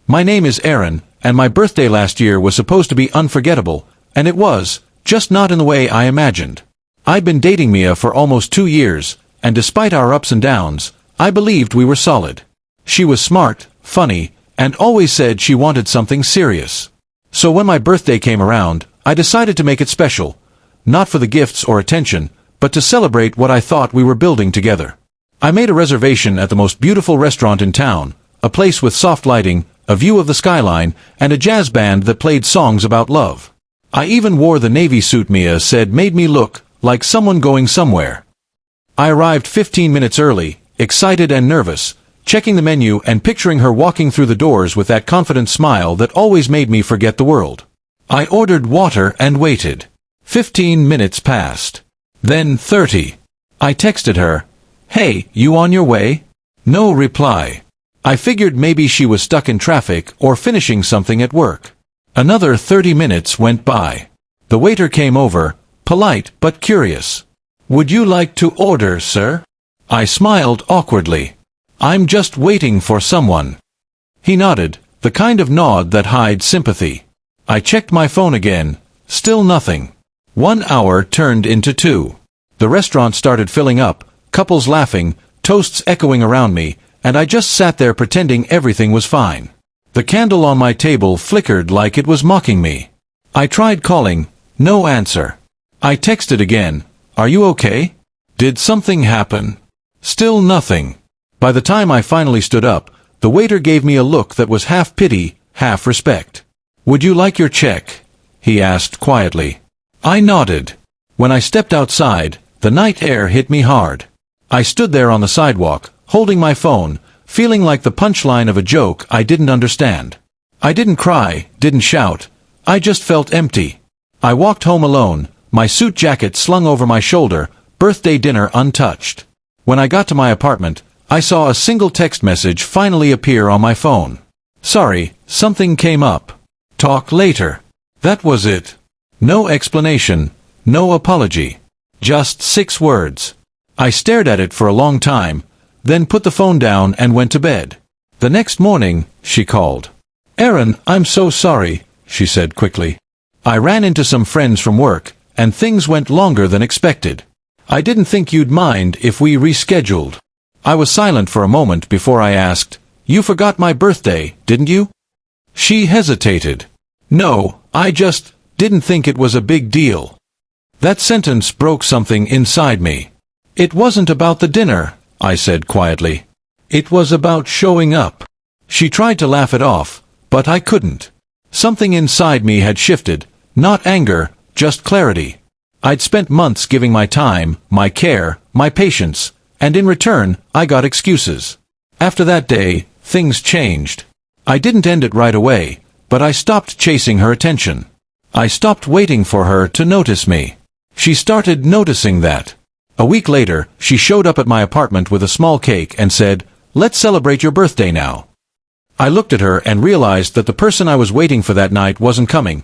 My name is Aaron, and my birthday last year was supposed to be unforgettable, and it was, just not in the way I imagined. I'd been dating Mia for almost 2 years, and despite our ups and downs, I believed we were solid. She was smart, funny, and always said she wanted something serious. So when my birthday came around, I decided to make it special, not for the gifts or attention, but to celebrate what I thought we were building together. I made a reservation at the most beautiful restaurant in town, a place with soft lighting, a view of the skyline, and a jazz band that played songs about love. I even wore the navy suit Mia said made me look like someone going somewhere. I arrived 15 minutes early, excited and nervous, checking the menu and picturing her walking through the doors with that confident smile that always made me forget the world. I ordered water and waited. 15 minutes passed. Then 30. I texted her, "Hey, you on your way?" No reply. I figured maybe she was stuck in traffic or finishing something at work. Another 30 minutes went by. The waiter came over, polite but curious. "Would you like to order, sir?" I smiled awkwardly. "I'm just waiting for someone." He nodded, the kind of nod that hides sympathy. I checked my phone again. Still nothing. 1 hour turned into 2. The restaurant started filling up, couples laughing, toasts echoing around me, and I just sat there pretending everything was fine. The candle on my table flickered like it was mocking me. I tried calling. No answer. I texted again. "Are you okay? Did something happen?" Still nothing. By the time I finally stood up, the waiter gave me a look that was half pity, half respect. "Would you like your check?" he asked quietly. I nodded. When I stepped outside, the night air hit me hard. I stood there on the sidewalk, holding my phone, feeling like the punchline of a joke I didn't understand. I didn't cry, didn't shout. I just felt empty. I walked home alone, my suit jacket slung over my shoulder, birthday dinner untouched. When I got to my apartment, I saw a single text message finally appear on my phone. "Sorry, something came up. Talk later." That was it. No explanation, no apology. Just 6 words. I stared at it for a long time, then put the phone down and went to bed. The next morning, she called. "Aaron, I'm so sorry," she said quickly. "I ran into some friends from work, and things went longer than expected. I didn't think you'd mind if we rescheduled." I was silent for a moment before I asked, "You forgot my birthday, didn't you?" She hesitated. "No, I just didn't think it was a big deal." That sentence broke something inside me. "It wasn't about the dinner," I said quietly. "It was about showing up." She tried to laugh it off, but I couldn't. Something inside me had shifted, not anger, just clarity. I'd spent months giving my time, my care, my patience, and in return, I got excuses. After that day, things changed. I didn't end it right away, but I stopped chasing her attention. I stopped waiting for her to notice me. She started noticing that. A week later, she showed up at my apartment with a small cake and said, "Let's celebrate your birthday now." I looked at her and realized that the person I was waiting for that night wasn't coming,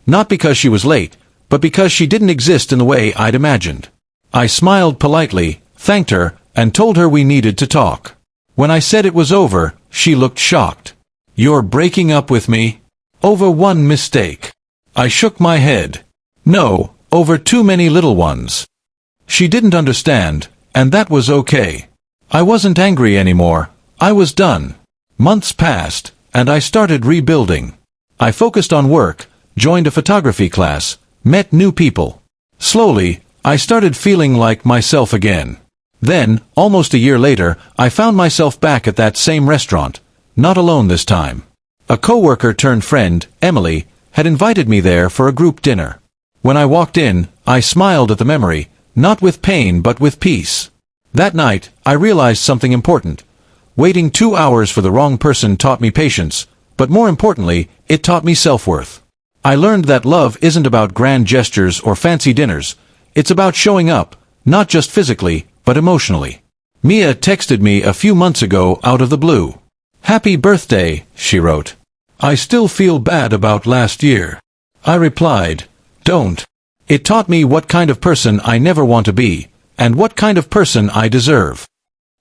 not because she was late, but because she didn't exist in the way I'd imagined. I smiled politely, thanked her, and told her we needed to talk. When I said it was over, she looked shocked. "You're breaking up with me? Over one mistake?" I shook my head. "No, over too many little ones." She didn't understand, and that was okay. I wasn't angry anymore. I was done. Months passed, and I started rebuilding. I focused on work, joined a photography class, met new people. Slowly, I started feeling like myself again. Then, almost a year later, I found myself back at that same restaurant, not alone this time. A coworker turned friend, Emily, had invited me there for a group dinner. When I walked in, I smiled at the memory, not with pain but with peace. That night, I realized something important. Waiting 2 hours for the wrong person taught me patience, but more importantly, it taught me self-worth. I learned that love isn't about grand gestures or fancy dinners. It's about showing up, not just physically, but emotionally. Mia texted me a few months ago out of the blue. "Happy birthday," she wrote. "I still feel bad about last year." I replied, "Don't." It taught me what kind of person I never want to be, and what kind of person I deserve.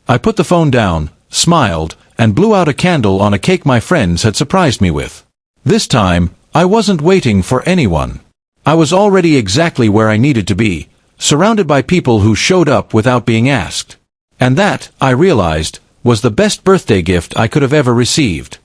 I put the phone down, smiled, and blew out a candle on a cake my friends had surprised me with. This time, I wasn't waiting for anyone. I was already exactly where I needed to be, surrounded by people who showed up without being asked. And that, I realized, was the best birthday gift I could have ever received.